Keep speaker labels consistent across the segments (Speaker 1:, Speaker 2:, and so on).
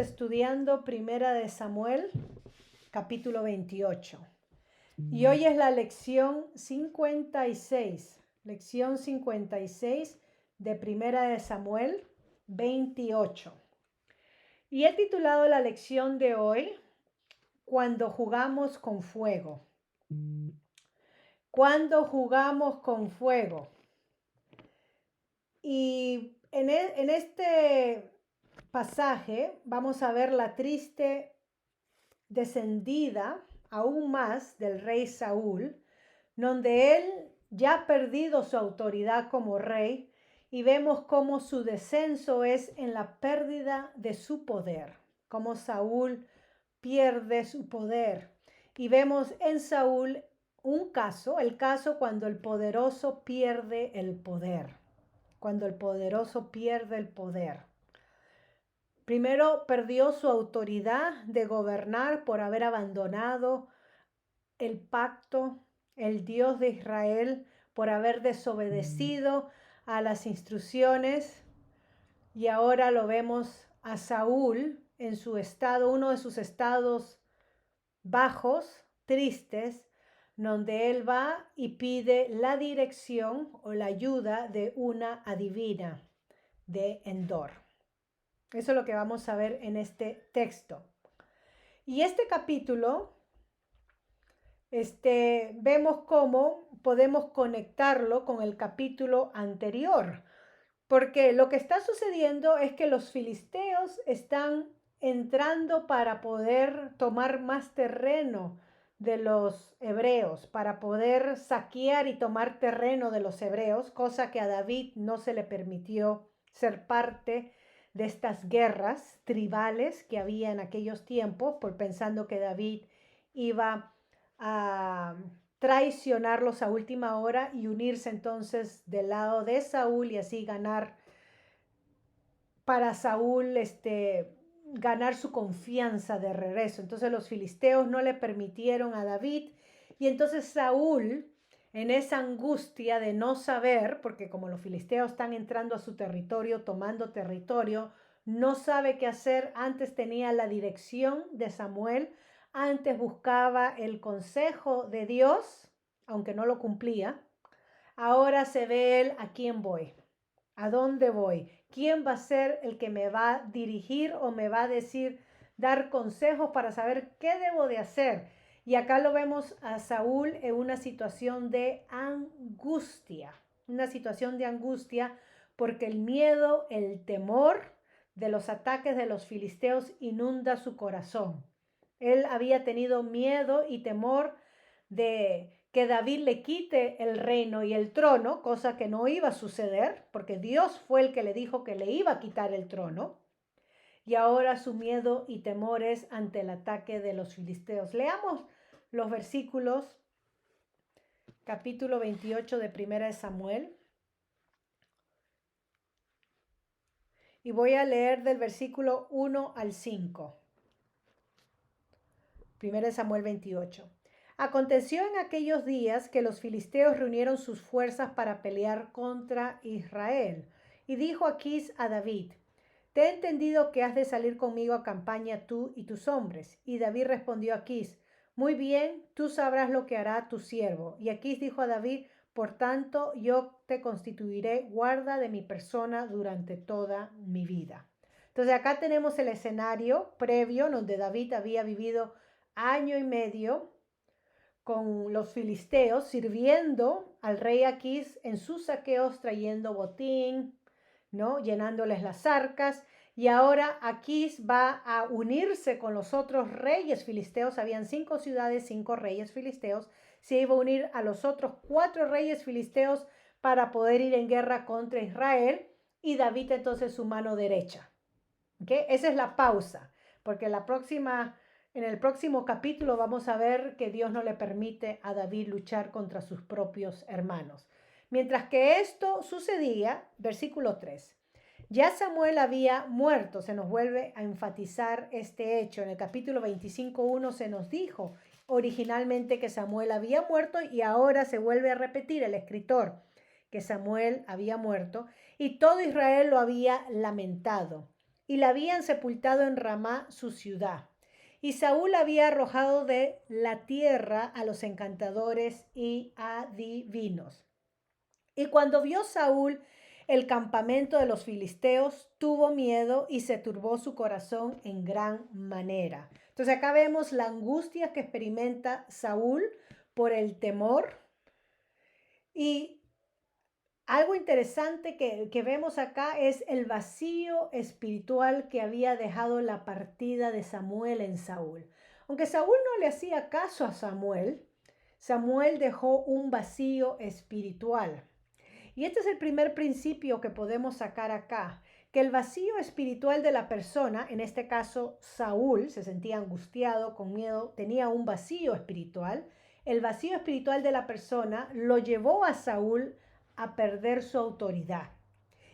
Speaker 1: Estudiando Primera de Samuel, capítulo 28. Y hoy es la lección 56 de Primera de Samuel 28. Y he titulado la lección de hoy, Cuando jugamos con fuego. Cuando jugamos con fuego. Y en este pasaje vamos a ver la triste descendida aún más del rey Saúl, donde él ya ha perdido su autoridad como rey, y vemos cómo su descenso es en la pérdida de su poder, cómo Saúl pierde su poder. Y vemos en Saúl un caso, el caso cuando el poderoso pierde el poder, cuando el poderoso pierde el poder. Primero perdió su autoridad de gobernar por haber abandonado el pacto, el Dios de Israel, por haber desobedecido a las instrucciones. Y ahora lo vemos a Saúl en su estado, uno de sus estados bajos, tristes, donde él va y pide la dirección o la ayuda de una adivina de Endor. Eso es lo que vamos a ver en este texto. Y este capítulo, vemos cómo podemos conectarlo con el capítulo anterior. Porque lo que está sucediendo es que los filisteos están entrando para poder tomar más terreno de los hebreos, para poder saquear y tomar terreno de los hebreos, cosa que a David no se le permitió ser parte de estas guerras tribales que había en aquellos tiempos, por pensando que David iba a traicionarlos a última hora y unirse entonces del lado de Saúl y así ganar para Saúl ganar su confianza de regreso. Entonces los filisteos no le permitieron a David, y entonces Saúl, en esa angustia de no saber, porque como los filisteos están entrando a su territorio, tomando territorio, no sabe qué hacer. Antes tenía la dirección de Samuel, antes buscaba el consejo de Dios, aunque no lo cumplía. Ahora se ve él: ¿a quién voy? ¿A dónde voy? ¿Quién va a ser el que me va a dirigir o me va a decir, dar consejos para saber qué debo de hacer? Y acá lo vemos a Saúl en una situación de angustia, porque el miedo, el temor de los ataques de los filisteos inunda su corazón. Él había tenido miedo y temor de que David le quite el reino y el trono, cosa que no iba a suceder, porque Dios fue el que le dijo que le iba a quitar el trono. Y ahora su miedo y temor es ante el ataque de los filisteos. Leamos los versículos, capítulo 28 de Primera de Samuel. Y voy a leer del versículo 1 al 5. Primera de Samuel 28. Aconteció en aquellos días que los filisteos reunieron sus fuerzas para pelear contra Israel. Y dijo Aquís a David: te he entendido que has de salir conmigo a campaña tú y tus hombres. Y David respondió a Aquís: muy bien, tú sabrás lo que hará tu siervo. Y Aquís dijo a David: por tanto, yo te constituiré guarda de mi persona durante toda mi vida. Entonces acá tenemos el escenario previo donde David había vivido año y medio con los filisteos, sirviendo al rey Aquís en sus saqueos, trayendo botín, ¿no? Llenándoles las arcas. Y ahora Aquís va a unirse con los otros reyes filisteos. Habían 5 ciudades, 5 reyes filisteos. Se iba a unir a los otros 4 reyes filisteos para poder ir en guerra contra Israel. Y David entonces su mano derecha. ¿Okay? Esa es la pausa, porque en el próximo capítulo vamos a ver que Dios no le permite a David luchar contra sus propios hermanos. Mientras que esto sucedía, versículo 3. Ya Samuel había muerto. Se nos vuelve a enfatizar este hecho. En el capítulo 25:1 se nos dijo originalmente que Samuel había muerto, y ahora se vuelve a repetir el escritor que Samuel había muerto, y todo Israel lo había lamentado. y la habían sepultado en Ramá, su ciudad. Y Saúl había arrojado de la tierra a los encantadores y adivinos. Y cuando vio Saúl el campamento de los filisteos, tuvo miedo y se turbó su corazón en gran manera. Entonces acá vemos la angustia que experimenta Saúl por el temor. Y algo interesante que vemos acá es el vacío espiritual que había dejado la partida de Samuel en Saúl. Aunque Saúl no le hacía caso a Samuel, Samuel dejó un vacío espiritual. Y este es el primer principio que podemos sacar acá, que el vacío espiritual de la persona, en este caso Saúl, se sentía angustiado, con miedo, tenía un vacío espiritual. El vacío espiritual de la persona lo llevó a Saúl a perder su autoridad.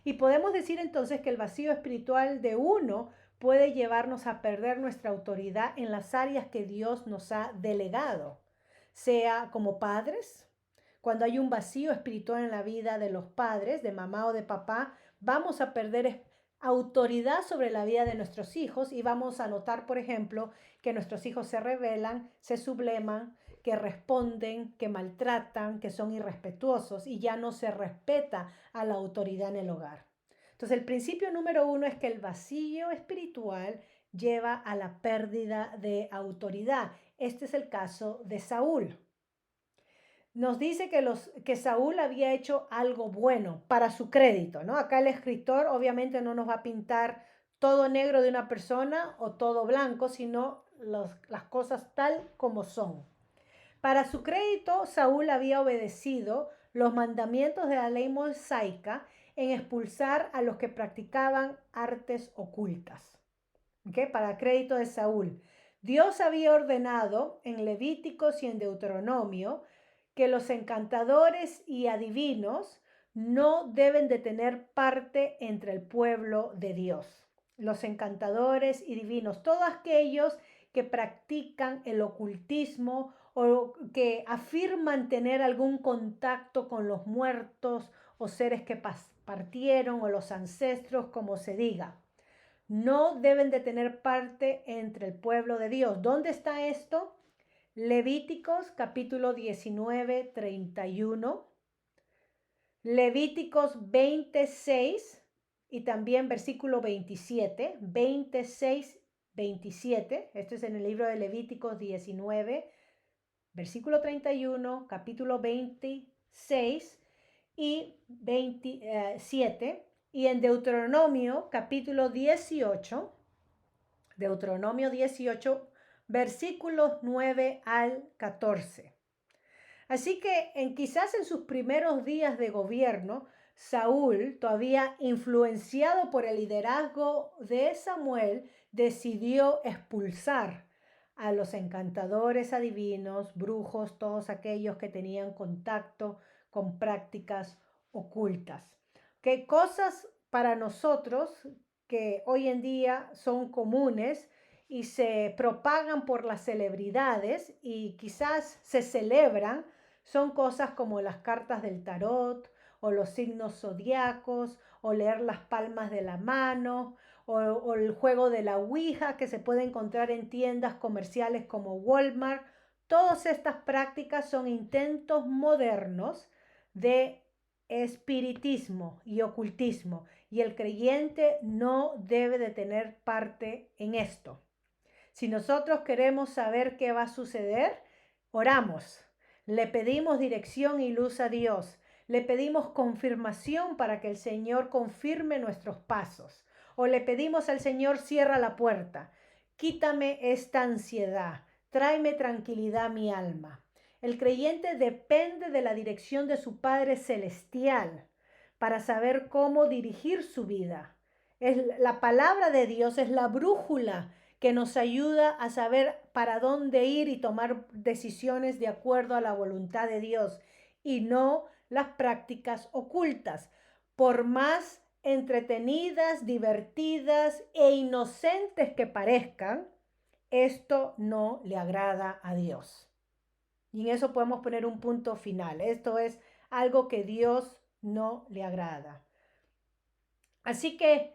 Speaker 1: Y podemos decir entonces que el vacío espiritual de uno puede llevarnos a perder nuestra autoridad en las áreas que Dios nos ha delegado, sea como padres. Cuando hay un vacío espiritual en la vida de los padres, de mamá o de papá, vamos a perder autoridad sobre la vida de nuestros hijos y vamos a notar, por ejemplo, que nuestros hijos se rebelan, se subleman, que responden, que maltratan, que son irrespetuosos y ya no se respeta a la autoridad en el hogar. Entonces, el principio número 1 es que el vacío espiritual lleva a la pérdida de autoridad. Este es el caso de Saúl. Nos dice que Saúl había hecho algo bueno para su crédito, ¿no? Acá el escritor obviamente no nos va a pintar todo negro de una persona o todo blanco, sino las cosas tal como son. Para su crédito, Saúl había obedecido los mandamientos de la ley mosaica en expulsar a los que practicaban artes ocultas. ¿Okay? Para crédito de Saúl. Dios había ordenado en Levíticos y en Deuteronomio que los encantadores y adivinos no deben de tener parte entre el pueblo de Dios. Los encantadores y divinos, todos aquellos que practican el ocultismo o que afirman tener algún contacto con los muertos o seres que partieron o los ancestros, como se diga. No deben de tener parte entre el pueblo de Dios. ¿Dónde está esto? Levíticos capítulo 19, 31. Levíticos 26 y también versículo 27. 26, 27. Esto es en el libro de Levíticos 19, versículo 31, capítulo 26 y 27. Y en Deuteronomio capítulo 18, Deuteronomio 18, versículos 9 al 14. Así que quizás en sus primeros días de gobierno, Saúl, todavía influenciado por el liderazgo de Samuel, decidió expulsar a los encantadores adivinos, brujos, todos aquellos que tenían contacto con prácticas ocultas. ¿Qué cosas para nosotros que hoy en día son comunes y se propagan por las celebridades y quizás se celebran? Son cosas como las cartas del tarot o los signos zodiacos o leer las palmas de la mano o el juego de la Ouija que se puede encontrar en tiendas comerciales como Walmart. Todas estas prácticas son intentos modernos de espiritismo y ocultismo y el creyente no debe de tener parte en esto. Si nosotros queremos saber qué va a suceder, oramos. Le pedimos dirección y luz a Dios. Le pedimos confirmación para que el Señor confirme nuestros pasos. O le pedimos al Señor, cierra la puerta. Quítame esta ansiedad. Tráeme tranquilidad a mi alma. El creyente depende de la dirección de su Padre Celestial para saber cómo dirigir su vida. La palabra de Dios es la brújula que nos ayuda a saber para dónde ir y tomar decisiones de acuerdo a la voluntad de Dios y no las prácticas ocultas. Por más entretenidas, divertidas e inocentes que parezcan, esto no le agrada a Dios. Y en eso podemos poner un punto final. Esto es algo que Dios no le agrada. Así que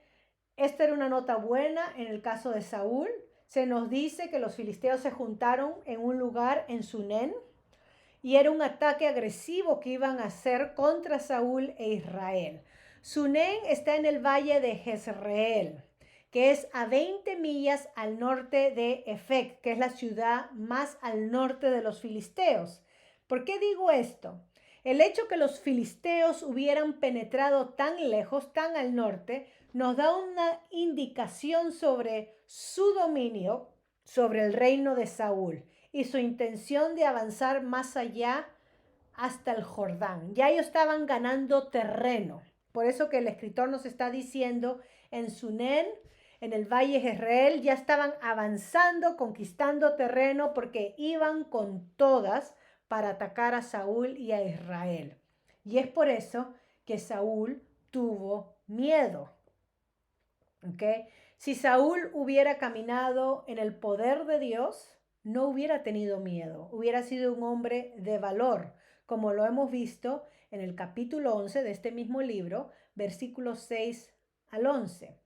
Speaker 1: Esta era una nota buena en el caso de Saúl. Se nos dice que los filisteos se juntaron en un lugar en Sunén y era un ataque agresivo que iban a hacer contra Saúl e Israel. Sunén está en el valle de Jezreel, que es a 20 millas al norte de Efec, que es la ciudad más al norte de los filisteos. ¿Por qué digo esto? El hecho que los filisteos hubieran penetrado tan lejos, tan al norte, nos da una indicación sobre su dominio sobre el reino de Saúl y su intención de avanzar más allá hasta el Jordán. Ya ellos estaban ganando terreno. Por eso que el escritor nos está diciendo en Sunén, en el Valle de Jezreel, ya estaban avanzando, conquistando terreno porque iban con todas para atacar a Saúl y a Israel. Y es por eso que Saúl tuvo miedo. ¿Okay? Si Saúl hubiera caminado en el poder de Dios, no hubiera tenido miedo, hubiera sido un hombre de valor, como lo hemos visto en el capítulo 11 de este mismo libro, versículos 6 al 11.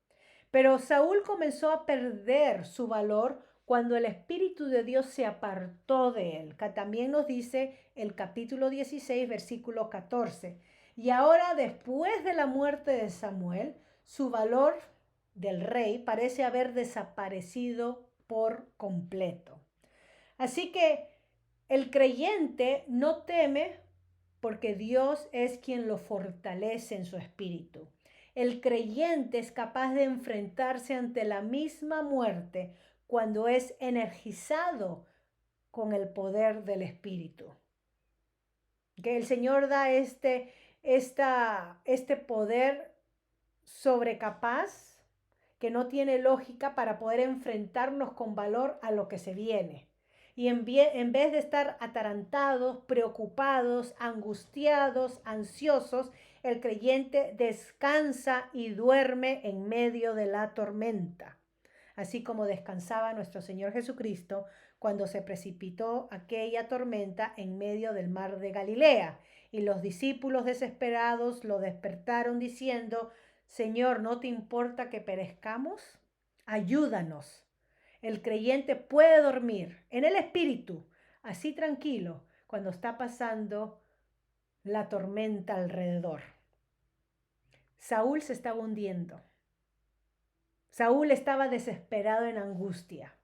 Speaker 1: Pero Saúl comenzó a perder su valor cuando el Espíritu de Dios se apartó de él, que también nos dice el capítulo 16, versículo 14. Y ahora, después de la muerte de Samuel, su valor del rey parece haber desaparecido por completo. Así que el creyente no teme porque Dios es quien lo fortalece en su espíritu. El creyente es capaz de enfrentarse ante la misma muerte cuando es energizado con el poder del espíritu. Que el Señor da este poder sobrecapaz que no tiene lógica para poder enfrentarnos con valor a lo que se viene. Y en vez de estar atarantados, preocupados, angustiados, ansiosos, el creyente descansa y duerme en medio de la tormenta, así como descansaba nuestro Señor Jesucristo cuando se precipitó aquella tormenta en medio del mar de Galilea. Y los discípulos desesperados lo despertaron diciendo: Señor, ¿no te importa que perezcamos? Ayúdanos. El creyente puede dormir en el espíritu, así tranquilo, cuando está pasando la tormenta alrededor. Saúl se estaba hundiendo. Saúl estaba desesperado en angustia.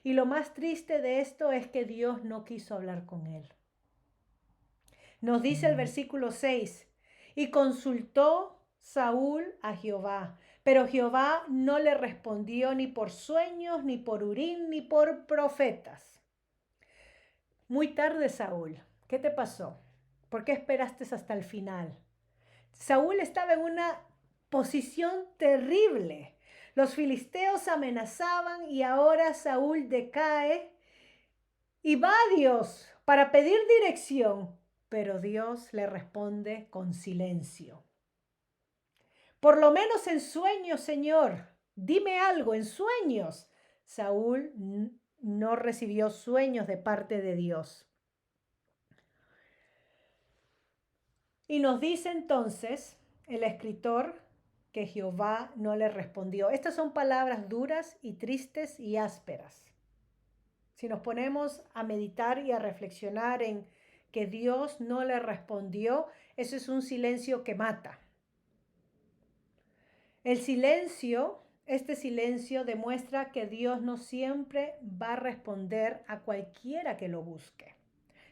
Speaker 1: Y lo más triste de esto es que Dios no quiso hablar con él. Nos dice el versículo 6, y consultó Saúl a Jehová, pero Jehová no le respondió ni por sueños, ni por Urim, ni por profetas. Muy tarde, Saúl, ¿qué te pasó? ¿Por qué esperaste hasta el final? Saúl estaba en una posición terrible. Los filisteos amenazaban y ahora Saúl decae y va a Dios para pedir dirección, pero Dios le responde con silencio. Por lo menos en sueños, Señor, dime algo en sueños. Saúl no recibió sueños de parte de Dios. Y nos dice entonces el escritor que Jehová no le respondió. Estas son palabras duras y tristes y ásperas. Si nos ponemos a meditar y a reflexionar en que Dios no le respondió, eso es un silencio que mata. El silencio, este silencio demuestra que Dios no siempre va a responder a cualquiera que lo busque.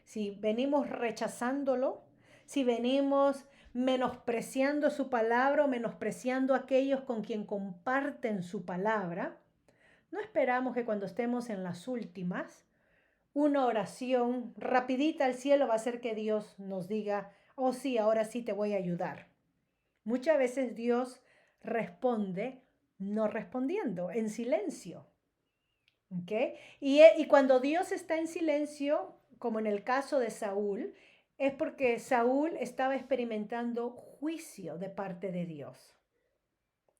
Speaker 1: Si venimos rechazándolo, si venimos menospreciando su palabra o menospreciando a aquellos con quien comparten su palabra, no esperamos que cuando estemos en las últimas, una oración rapidita al cielo va a hacer que Dios nos diga: oh sí, ahora sí te voy a ayudar. Muchas veces Dios responde no respondiendo, en silencio. ¿Okay? Y cuando Dios está en silencio, como en el caso de Saúl, es porque Saúl estaba experimentando juicio de parte de Dios.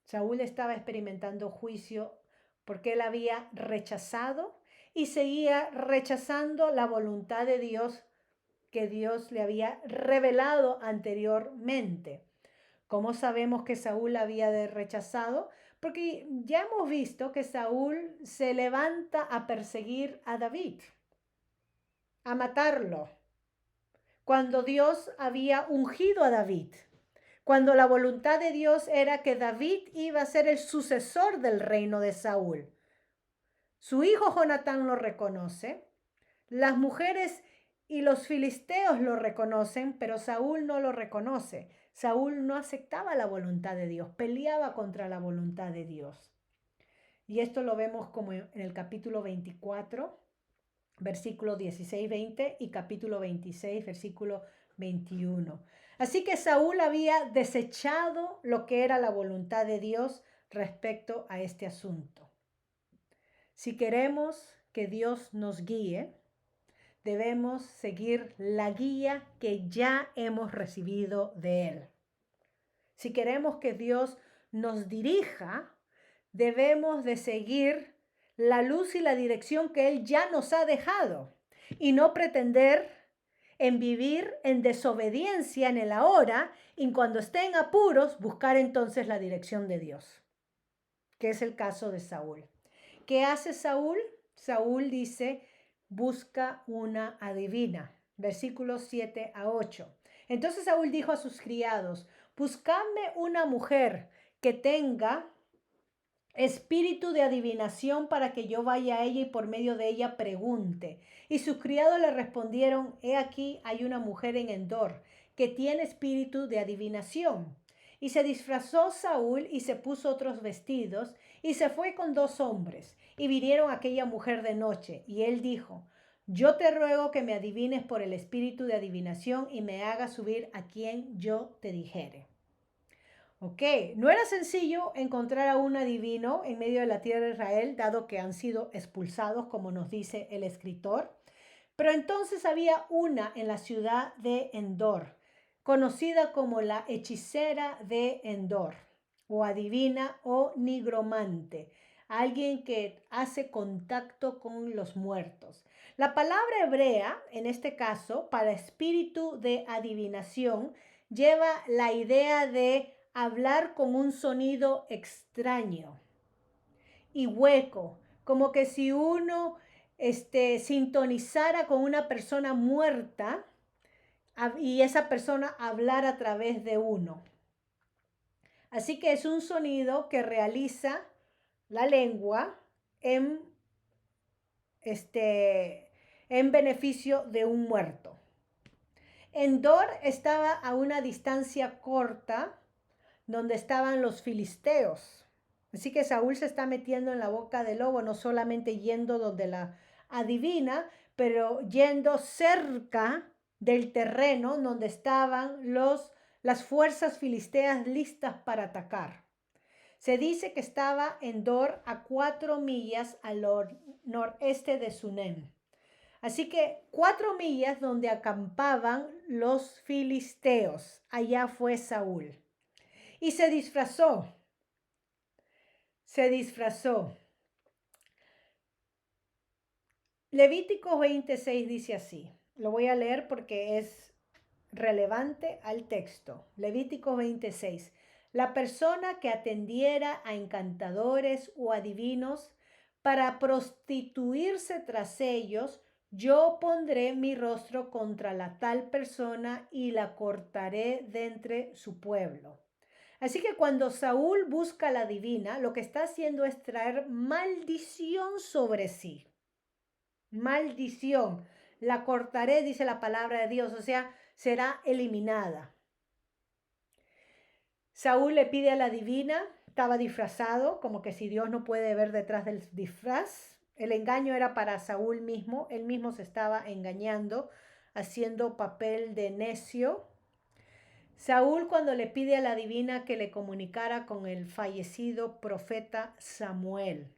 Speaker 1: Saúl estaba experimentando juicio porque él había rechazado y seguía rechazando la voluntad de Dios que Dios le había revelado anteriormente. ¿Cómo sabemos que Saúl había rechazado? Porque ya hemos visto que Saúl se levanta a perseguir a David, a matarlo, cuando Dios había ungido a David, cuando la voluntad de Dios era que David iba a ser el sucesor del reino de Saúl. Su hijo Jonatán lo reconoce, las mujeres y los filisteos lo reconocen, pero Saúl no lo reconoce. Saúl no aceptaba la voluntad de Dios, peleaba contra la voluntad de Dios. Y esto lo vemos como en el capítulo 24, versículo 16-20 y capítulo 26, versículo 21. Así que Saúl había desechado lo que era la voluntad de Dios respecto a este asunto. Si queremos que Dios nos guíe, debemos seguir la guía que ya hemos recibido de Él. Si queremos que Dios nos dirija, debemos de seguir la luz y la dirección que Él ya nos ha dejado y no pretender en vivir en desobediencia en el ahora y cuando esté en apuros buscar entonces la dirección de Dios, que es el caso de Saúl. ¿Qué hace Saúl? Saúl dice, busca una adivina. Versículos 7-8. Entonces Saúl dijo a sus criados, buscadme una mujer que tenga espíritu de adivinación para que yo vaya a ella y por medio de ella pregunte. Y sus criados le respondieron, he aquí hay una mujer en Endor que tiene espíritu de adivinación. Y se disfrazó Saúl y se puso otros vestidos y se fue con 2 hombres y vinieron a aquella mujer de noche. Y él dijo, yo te ruego que me adivines por el espíritu de adivinación y me hagas subir a quien yo te dijere. Ok, no era sencillo encontrar a un adivino en medio de la tierra de Israel, dado que han sido expulsados, como nos dice el escritor. Pero entonces había una en la ciudad de Endor, conocida como la hechicera de Endor, o adivina o nigromante, alguien que hace contacto con los muertos. La palabra hebrea, en este caso, para espíritu de adivinación, lleva la idea de hablar con un sonido extraño y hueco, como que si uno sintonizara con una persona muerta y esa persona hablara a través de uno. Así que es un sonido que realiza la lengua en beneficio de un muerto. Endor estaba a una distancia corta donde estaban los filisteos. Así que Saúl se está metiendo en la boca del lobo, no solamente yendo donde la adivina, pero yendo cerca del terreno donde estaban las fuerzas filisteas listas para atacar. Se dice que estaba Endor a 4 millas al noreste de Sunem. Así que 4 millas donde acampaban los filisteos. Allá fue Saúl. Y se disfrazó. Levítico 26 dice así. Lo voy a leer porque es relevante al texto. Levítico 26. La persona que atendiera a encantadores o adivinos para prostituirse tras ellos, yo pondré mi rostro contra la tal persona y la cortaré de entre su pueblo. Así que cuando Saúl busca a la adivina, lo que está haciendo es traer maldición sobre sí. Maldición. La cortaré, dice la palabra de Dios, o sea, será eliminada. Saúl le pide a la adivina, estaba disfrazado, como que si Dios no puede ver detrás del disfraz. El engaño era para Saúl mismo, él mismo se estaba engañando, haciendo papel de necio. Saúl, cuando le pide a la adivina que le comunicara con el fallecido profeta Samuel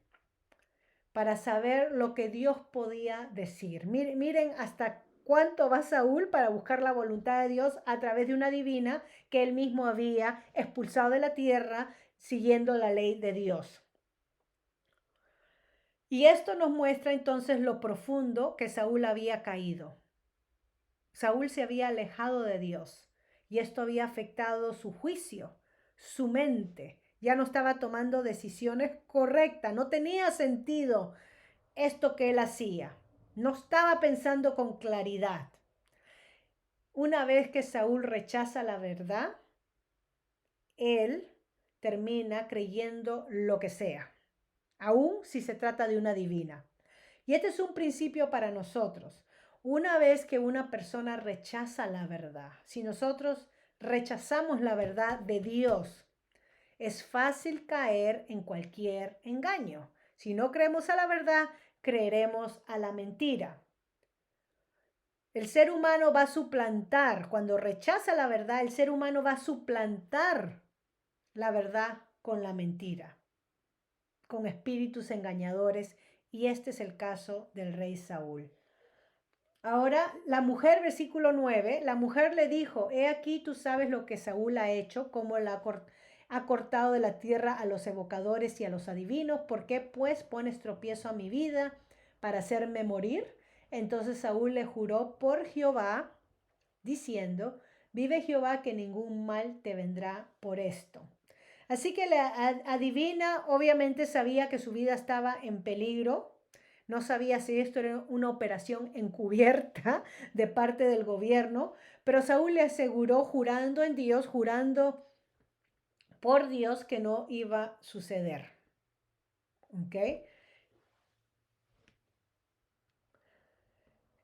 Speaker 1: para saber lo que Dios podía decir. Miren hasta cuánto va Saúl para buscar la voluntad de Dios a través de una adivina que él mismo había expulsado de la tierra siguiendo la ley de Dios. Y esto nos muestra entonces lo profundo que Saúl había caído. Saúl se había alejado de Dios. Y esto había afectado su juicio, su mente, Ya no estaba tomando decisiones correctas, no tenía sentido esto que él hacía. No estaba pensando con claridad. Una vez que Saúl rechaza la verdad, él termina creyendo lo que sea, aun si se trata de una divina. Y este es un principio para nosotros. Una vez que una persona rechaza la verdad, si nosotros rechazamos la verdad de Dios, es fácil caer en cualquier engaño. Si no creemos a la verdad, creeremos a la mentira. El ser humano va a suplantar, cuando rechaza la verdad, el ser humano va a suplantar la verdad con la mentira, con espíritus engañadores, y este es el caso del rey Saúl. Ahora, la mujer, versículo 9, la mujer le dijo, he aquí tú sabes lo que Saúl ha hecho, cómo ha cortado de la tierra a los evocadores y a los adivinos, ¿por qué pues pones tropiezo a mi vida para hacerme morir? Entonces Saúl le juró por Jehová, diciendo, vive Jehová que ningún mal te vendrá por esto. Así que la adivina obviamente sabía que su vida estaba en peligro. No sabía si esto era una operación encubierta de parte del gobierno, pero Saúl le aseguró, jurando en Dios, jurando por Dios, que no iba a suceder. ¿Ok?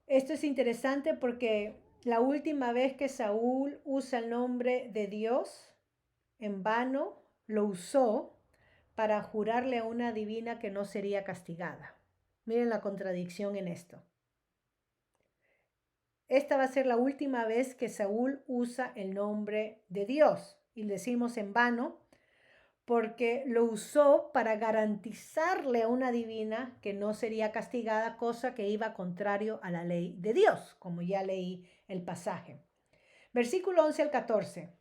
Speaker 1: Esto es interesante porque la última vez que Saúl usa el nombre de Dios en vano, lo usó para jurarle a una divina que no sería castigada. Miren la contradicción en esto. Esta va a ser la última vez que Saúl usa el nombre de Dios. Y decimos en vano porque lo usó para garantizarle a una divina que no sería castigada, cosa que iba contrario a la ley de Dios, como ya leí el pasaje. Versículo 11 al 14.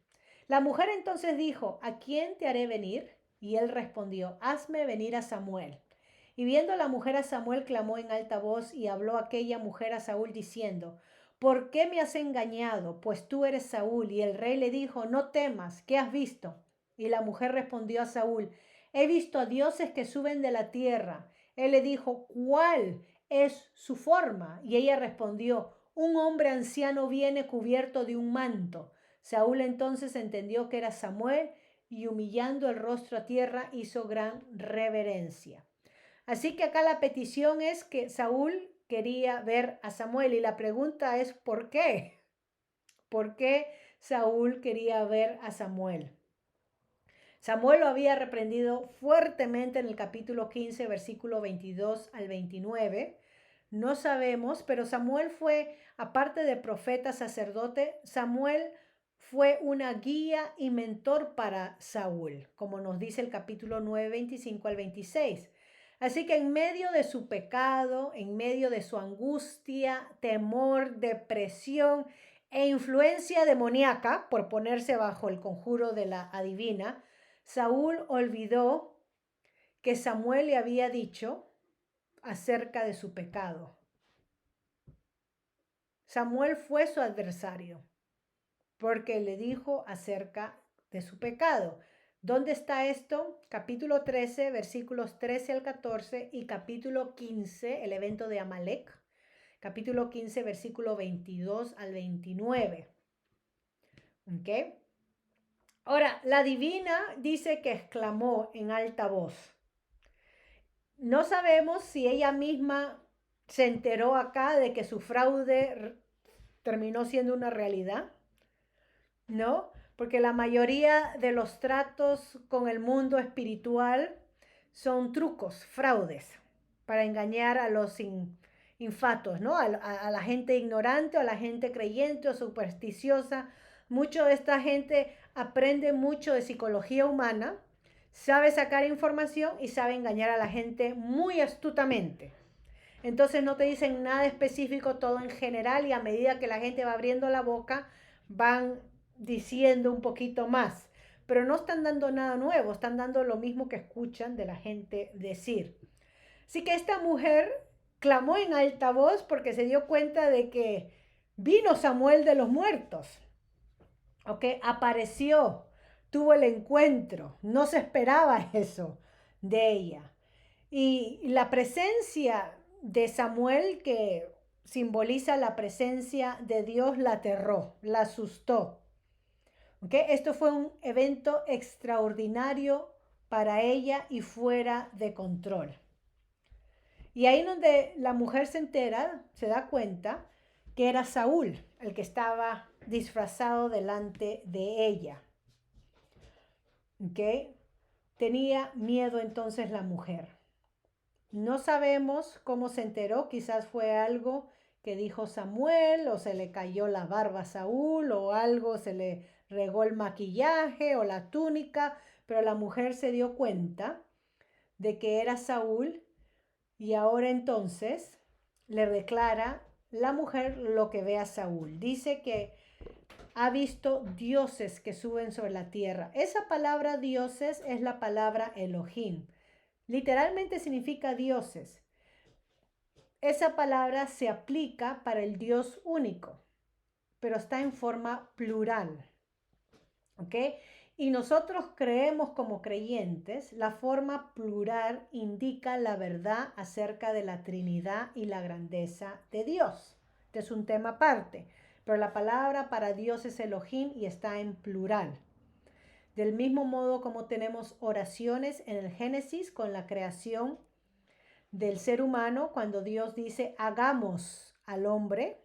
Speaker 1: La mujer entonces dijo, ¿a quién te haré venir? Y él respondió, hazme venir a Samuel. Y viendo la mujer a Samuel, clamó en alta voz y habló aquella mujer a Saúl diciendo, ¿por qué me has engañado? Pues tú eres Saúl. Y el rey le dijo, no temas, ¿qué has visto? Y la mujer respondió a Saúl, he visto a dioses que suben de la tierra. Él le dijo, ¿cuál es su forma? Y ella respondió, un hombre anciano viene cubierto de un manto. Saúl entonces entendió que era Samuel y humillando el rostro a tierra hizo gran reverencia. Así que acá la petición es que Saúl quería ver a Samuel y la pregunta es ¿por qué? ¿Por qué Saúl quería ver a Samuel? Samuel lo había reprendido fuertemente en el capítulo 15, versículo 22 al 29. No sabemos, pero Samuel fue, aparte de profeta, sacerdote, Samuel fue una guía y mentor para Saúl, como nos dice el capítulo 9, 25 al 26. Así que en medio de su pecado, en medio de su angustia, temor, depresión e influencia demoníaca, por ponerse bajo el conjuro de la adivina, Saúl olvidó que Samuel le había dicho acerca de su pecado. Samuel fue su adversario porque le dijo acerca de su pecado. ¿Dónde está esto? Capítulo 13, versículos 13 al 14 y capítulo 15, el evento de Amalek. Capítulo 15, versículo 22 al 29. ¿Ok? Ahora, la divina dice que exclamó en alta voz. No sabemos si ella misma se enteró acá de que su fraude terminó siendo una realidad, ¿no? Porque la mayoría de los tratos con el mundo espiritual son trucos, fraudes, para engañar a los infatos, ¿no? A la gente ignorante o a la gente creyente o supersticiosa. Mucho de esta gente aprende mucho de psicología humana, sabe sacar información y sabe engañar a la gente muy astutamente. Entonces no te dicen nada específico, todo en general, y a medida que la gente va abriendo la boca, van diciendo un poquito más. Pero no están dando nada nuevo, están dando lo mismo que escuchan de la gente decir. Así que esta mujer clamó en alta voz porque se dio cuenta de que vino Samuel de los muertos. ¿Ok? Apareció. tuvo el encuentro. No se esperaba eso de ella. Y la presencia de Samuel, que simboliza la presencia de Dios, la aterró, la asustó. ¿Okay? Esto fue un evento extraordinario para ella y fuera de control. Y ahí donde la mujer se entera, se da cuenta que era Saúl el que estaba disfrazado delante de ella. ¿Okay? Tenía miedo entonces la mujer. No sabemos cómo se enteró, quizás fue algo que dijo Samuel, o se le cayó la barba a Saúl, o algo, se le regó el maquillaje o la túnica, pero la mujer se dio cuenta de que era Saúl y ahora entonces le declara la mujer lo que ve a Saúl. Dice que ha visto dioses que suben sobre la tierra. Esa palabra dioses es la palabra Elohim. Literalmente significa dioses. Esa palabra se aplica para el Dios único, pero está en forma plural. ¿Ok? Y nosotros creemos como creyentes, la forma plural indica la verdad acerca de la Trinidad y la grandeza de Dios. Este es un tema aparte, pero la palabra para Dios es Elohim y está en plural. Del mismo modo como tenemos oraciones en el Génesis con la creación del ser humano, cuando Dios dice hagamos al hombre,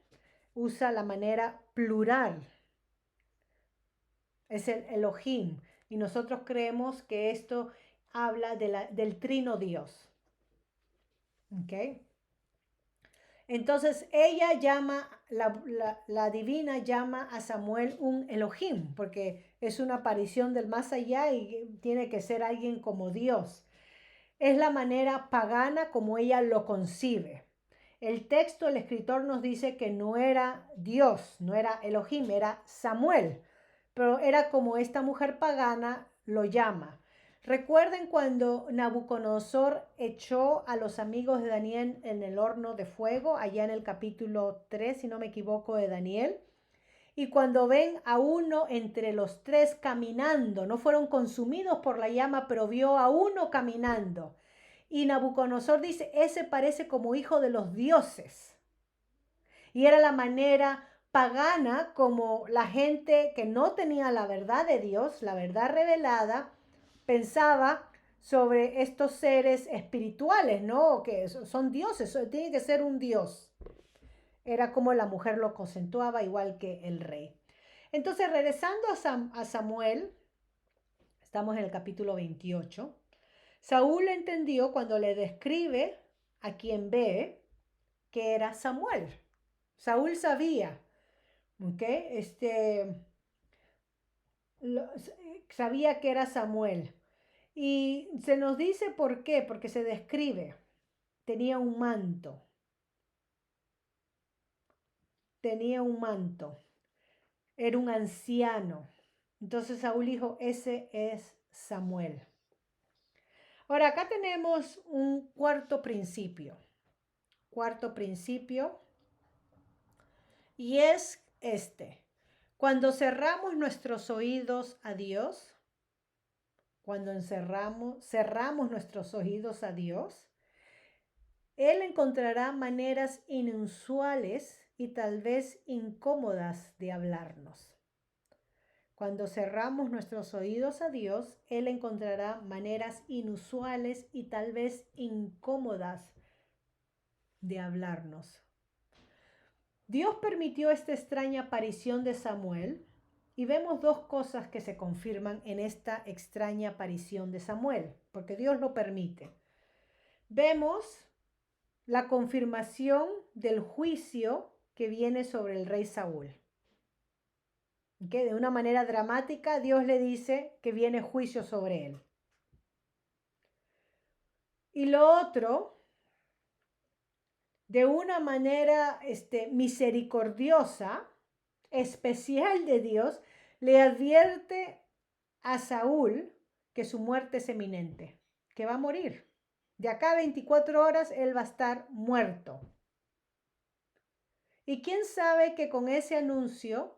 Speaker 1: usa la manera plural. Es el Elohim. Y nosotros creemos que esto habla del trino Dios. ¿Ok? Entonces ella llama, la divina llama a Samuel un Elohim, porque es una aparición del más allá y tiene que ser alguien como Dios. Es la manera pagana como ella lo concibe. El texto, el escritor nos dice que no era Dios, no era Elohim, era Samuel, pero era como esta mujer pagana lo llama. Recuerden cuando Nabucodonosor echó a los amigos de Daniel en el horno de fuego, allá en el capítulo 3, si no me equivoco, de Daniel. Y cuando ven a uno entre los tres caminando, no fueron consumidos por la llama, pero vio a uno caminando. Y Nabucodonosor dice, ese parece como hijo de los dioses. Y era la manera pagana como la gente que no tenía la verdad de Dios, la verdad revelada, pensaba sobre estos seres espirituales, ¿no? Que son dioses, tiene que ser un dios. Era como la mujer lo acentuaba, igual que el rey. Entonces, regresando a Samuel, estamos en el capítulo 28, Saúl entendió cuando le describe a quien ve que era Samuel. Saúl sabía, ¿ok? Sabía que era Samuel. Y se nos dice por qué, porque se describe. Tenía un manto. Tenía un manto. Era un anciano. Entonces Saúl dijo, ese es Samuel. Ahora acá tenemos un cuarto principio. Cuarto principio. Y es este. Cuando cerramos nuestros oídos a Dios, cuando cerramos nuestros oídos a Dios, Él encontrará maneras inusuales y tal vez incómodas de hablarnos. Cuando cerramos nuestros oídos a Dios, Él encontrará maneras inusuales y tal vez incómodas de hablarnos. Dios permitió esta extraña aparición de Samuel y vemos dos cosas que se confirman en esta extraña aparición de Samuel, porque Dios lo permite. Vemos la confirmación del juicio que viene sobre el rey Saúl. ¿Okay? De una manera dramática, Dios le dice que viene juicio sobre él. Y lo otro, de una manera misericordiosa, especial de Dios, le advierte a Saúl que su muerte es eminente, que va a morir. De acá a 24 horas él va a estar muerto. Y quién sabe que con ese anuncio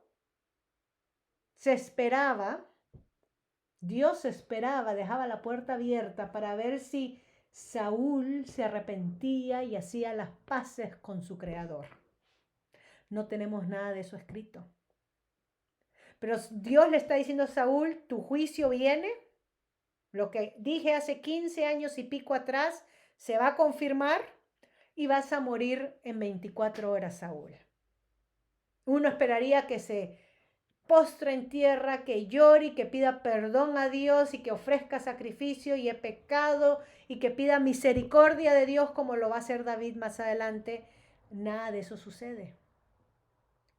Speaker 1: se esperaba Dios esperaba, dejaba la puerta abierta para ver si Saúl se arrepentía y hacía las paces con su creador. No tenemos nada de eso escrito. Pero Dios le está diciendo a Saúl, tu juicio viene. Lo que dije hace 15 años y pico atrás se va a confirmar y vas a morir en 24 horas, Saúl. Uno esperaría que se postre en tierra, que llore y que pida perdón a Dios y que ofrezca sacrificio y he pecado y que pida misericordia de Dios como lo va a hacer David más adelante. Nada de eso sucede.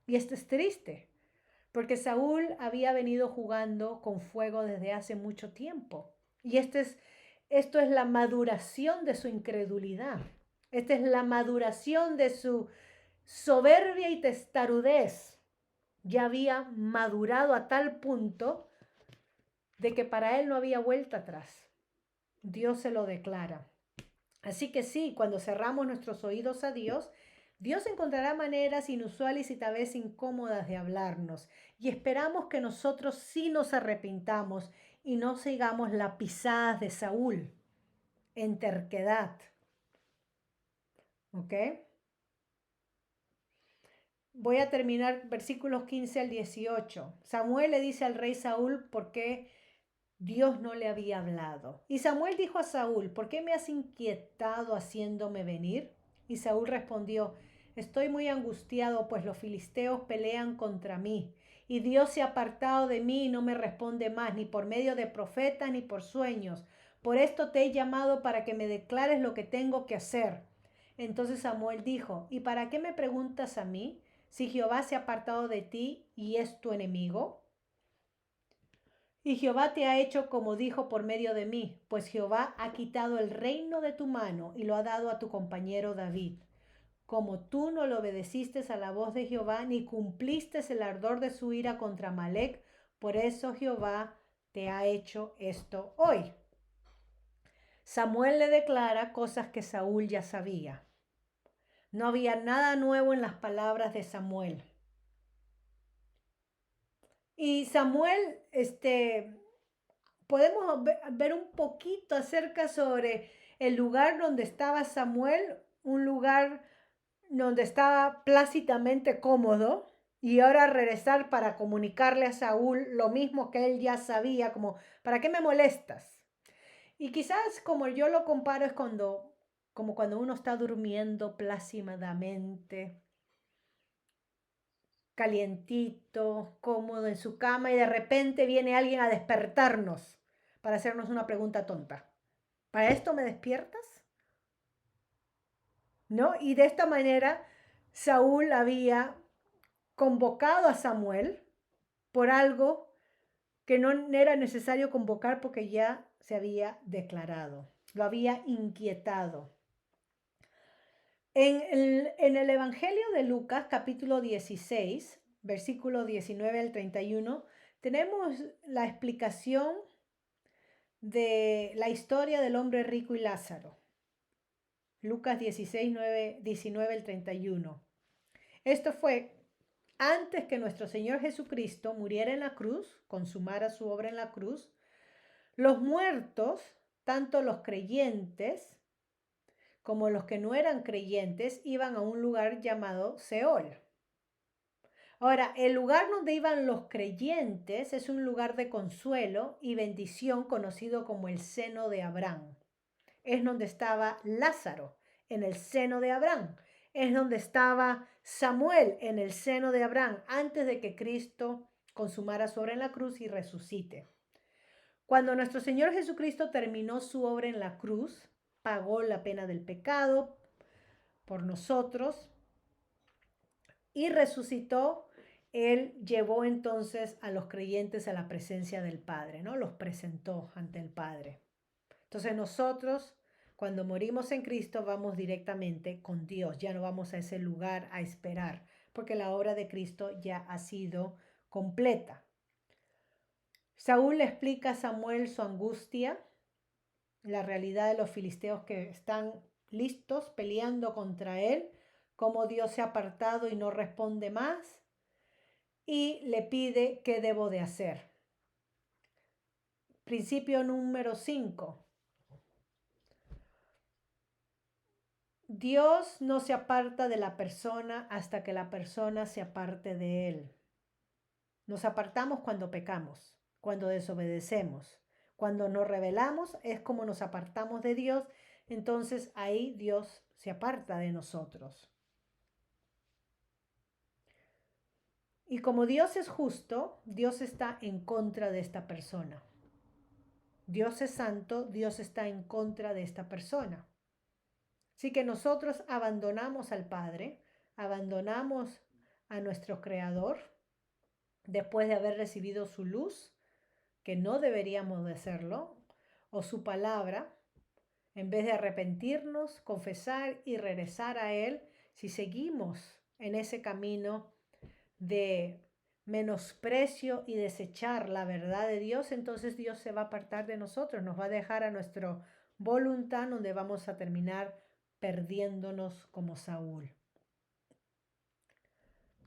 Speaker 1: Y esto es triste, porque Saúl había venido jugando con fuego desde hace mucho tiempo. Y esto es la maduración de su incredulidad. Esta es la maduración de su soberbia y testarudez. Ya había madurado a tal punto de que para él no había vuelta atrás. Dios se lo declara. Así que sí, cuando cerramos nuestros oídos a Dios, Dios encontrará maneras inusuales y tal vez incómodas de hablarnos. Y esperamos que nosotros sí nos arrepintamos y no sigamos la pisada de Saúl en terquedad. ¿Ok? Voy a terminar versículos 15 al 18. Samuel le dice al rey Saúl por qué Dios no le había hablado. Y Samuel dijo a Saúl, ¿por qué me has inquietado haciéndome venir? Y Saúl respondió, estoy muy angustiado, pues los filisteos pelean contra mí. Y Dios se ha apartado de mí y no me responde más, ni por medio de profetas, ni por sueños. Por esto te he llamado para que me declares lo que tengo que hacer. Entonces Samuel dijo, ¿y para qué me preguntas a mí? Si Jehová se ha apartado de ti y es tu enemigo. Y Jehová te ha hecho como dijo por medio de mí, pues Jehová ha quitado el reino de tu mano y lo ha dado a tu compañero David. Como tú no le obedeciste a la voz de Jehová, ni cumpliste el ardor de su ira contra Amalec, por eso Jehová te ha hecho esto hoy. Samuel le declara cosas que Saúl ya sabía. No había nada nuevo en las palabras de Samuel. Y Samuel, podemos ver un poquito acerca sobre el lugar donde estaba Samuel, un lugar donde estaba plácidamente cómodo, y ahora regresar para comunicarle a Saúl lo mismo que él ya sabía, como, ¿para qué me molestas? Y quizás como yo lo comparo es como cuando uno está durmiendo plácidamente, calientito, cómodo en su cama y de repente viene alguien a despertarnos para hacernos una pregunta tonta. ¿Para esto me despiertas? ¿No? Y de esta manera Saúl había convocado a Samuel por algo que no era necesario convocar porque ya se había declarado, lo había inquietado. En el Evangelio de Lucas, capítulo 16, versículo 19 al 31, tenemos la explicación de la historia del hombre rico y Lázaro. Lucas 16, 19 al 31. Esto fue antes que nuestro Señor Jesucristo muriera en la cruz, consumara su obra en la cruz. Los muertos, tanto los creyentes como los que no eran creyentes, iban a un lugar llamado Seol. Ahora, el lugar donde iban los creyentes es un lugar de consuelo y bendición conocido como el seno de Abraham. Es donde estaba Lázaro, en el seno de Abraham. Es donde estaba Samuel, en el seno de Abraham, antes de que Cristo consumara su obra en la cruz y resucite. Cuando nuestro Señor Jesucristo terminó su obra en la cruz, pagó la pena del pecado por nosotros y resucitó, Él llevó entonces a los creyentes a la presencia del Padre, ¿no? Los presentó ante el Padre. Entonces nosotros, cuando morimos en Cristo, vamos directamente con Dios. Ya no vamos a ese lugar a esperar, porque la obra de Cristo ya ha sido completa. Saúl le explica a Samuel su angustia, la realidad de los filisteos que están listos peleando contra él, cómo Dios se ha apartado y no responde más, y le pide qué debo de hacer. Principio número 5. Dios no se aparta de la persona hasta que la persona se aparte de él. Nos apartamos cuando pecamos, cuando desobedecemos. Cuando nos rebelamos es como nos apartamos de Dios, entonces ahí Dios se aparta de nosotros. Y como Dios es justo, Dios está en contra de esta persona. Dios es santo, Dios está en contra de esta persona. Así que nosotros abandonamos al Padre, abandonamos a nuestro Creador después de haber recibido su luz, que no deberíamos de hacerlo, o su palabra, en vez de arrepentirnos, confesar y regresar a Él. Si seguimos en ese camino de menosprecio y desechar la verdad de Dios, entonces Dios se va a apartar de nosotros, nos va a dejar a nuestra voluntad, donde vamos a terminar perdiéndonos como Saúl.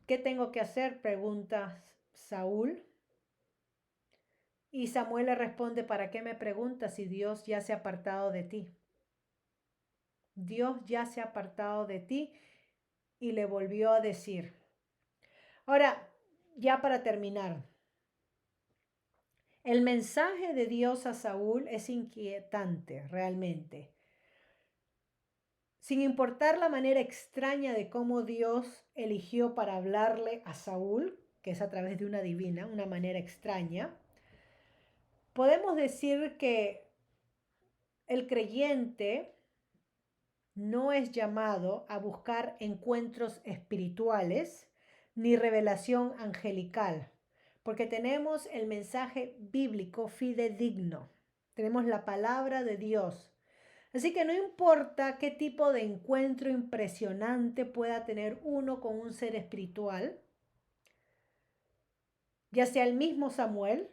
Speaker 1: ¿Qué tengo que hacer?, pregunta Saúl. Y Samuel le responde: ¿para qué me preguntas si Dios ya se ha apartado de ti? Dios ya se ha apartado de ti. Y le volvió a decir. Ahora, ya para terminar, el mensaje de Dios a Saúl es inquietante realmente. Sin importar la manera extraña de cómo Dios eligió para hablarle a Saúl, que es a través de una divina, una manera extraña, podemos decir que el creyente no es llamado a buscar encuentros espirituales ni revelación angelical, porque tenemos el mensaje bíblico fidedigno, tenemos la palabra de Dios. Así que no importa qué tipo de encuentro impresionante pueda tener uno con un ser espiritual, ya sea el mismo Samuel.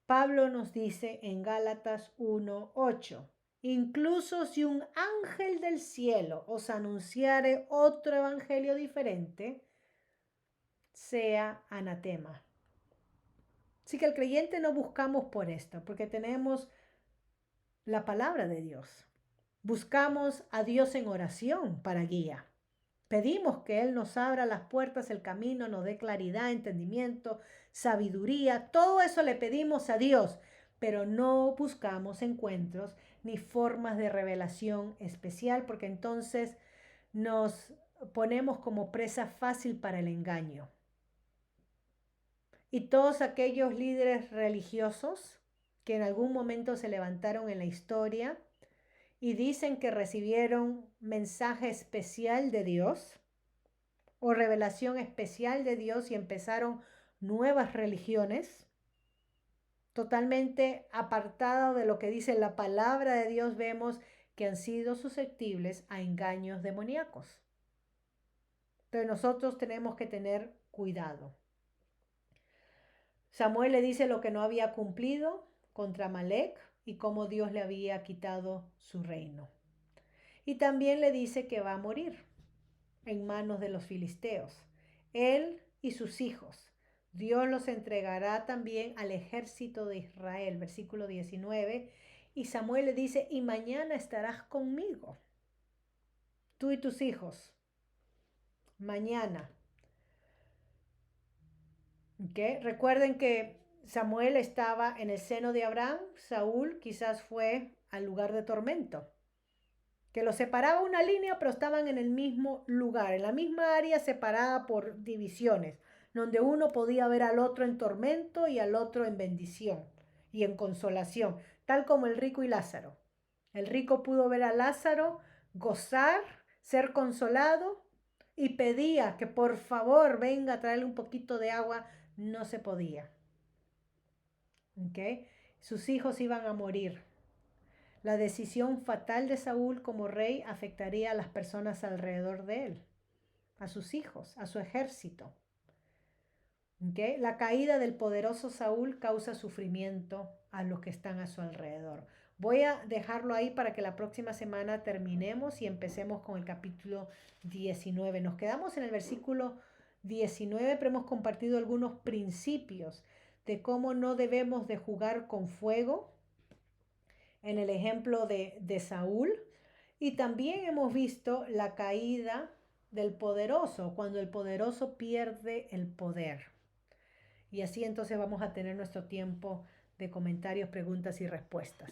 Speaker 1: Pablo nos dice en Gálatas 1:8, incluso si un ángel del cielo os anunciare otro evangelio diferente, sea anatema. Así que el creyente no buscamos por esto, porque tenemos la palabra de Dios. Buscamos a Dios en oración para guía. Pedimos que Él nos abra las puertas, el camino, nos dé claridad, entendimiento, sabiduría. Todo eso le pedimos a Dios, pero no buscamos encuentros ni formas de revelación especial, porque entonces nos ponemos como presa fácil para el engaño. Y todos aquellos líderes religiosos que en algún momento se levantaron en la historia y dicen que recibieron mensaje especial de Dios o revelación especial de Dios y empezaron nuevas religiones, totalmente apartado de lo que dice la palabra de Dios, vemos que han sido susceptibles a engaños demoníacos. Entonces nosotros tenemos que tener cuidado. Samuel le dice lo que no había cumplido contra Amalec y cómo Dios le había quitado su reino. Y también le dice que va a morir en manos de los filisteos, él y sus hijos. Dios los entregará también al ejército de Israel, versículo 19. Y Samuel le dice: y mañana estarás conmigo, tú y tus hijos. Mañana. ¿Okay? Recuerden que Samuel estaba en el seno de Abraham. Saúl quizás fue al lugar de tormento, que los separaba una línea, pero estaban en el mismo lugar, en la misma área, separada por divisiones, donde uno podía ver al otro en tormento y al otro en bendición y en consolación, tal como el rico y Lázaro. El rico pudo ver a Lázaro gozar, ser consolado, y pedía que por favor venga a traerle un poquito de agua. No se podía. ¿Okay? Sus hijos iban a morir. La decisión fatal de Saúl como rey afectaría a las personas alrededor de él, a sus hijos, a su ejército. ¿Okay? La caída del poderoso Saúl causa sufrimiento a los que están a su alrededor. Voy a dejarlo ahí para que la próxima semana terminemos y empecemos con el capítulo 19. Nos quedamos en el versículo 19, pero hemos compartido algunos principios de cómo no debemos de jugar con fuego en el ejemplo de Saúl. Y también hemos visto la caída del poderoso, cuando el poderoso pierde el poder. Y así entonces vamos a tener nuestro tiempo de comentarios, preguntas y respuestas.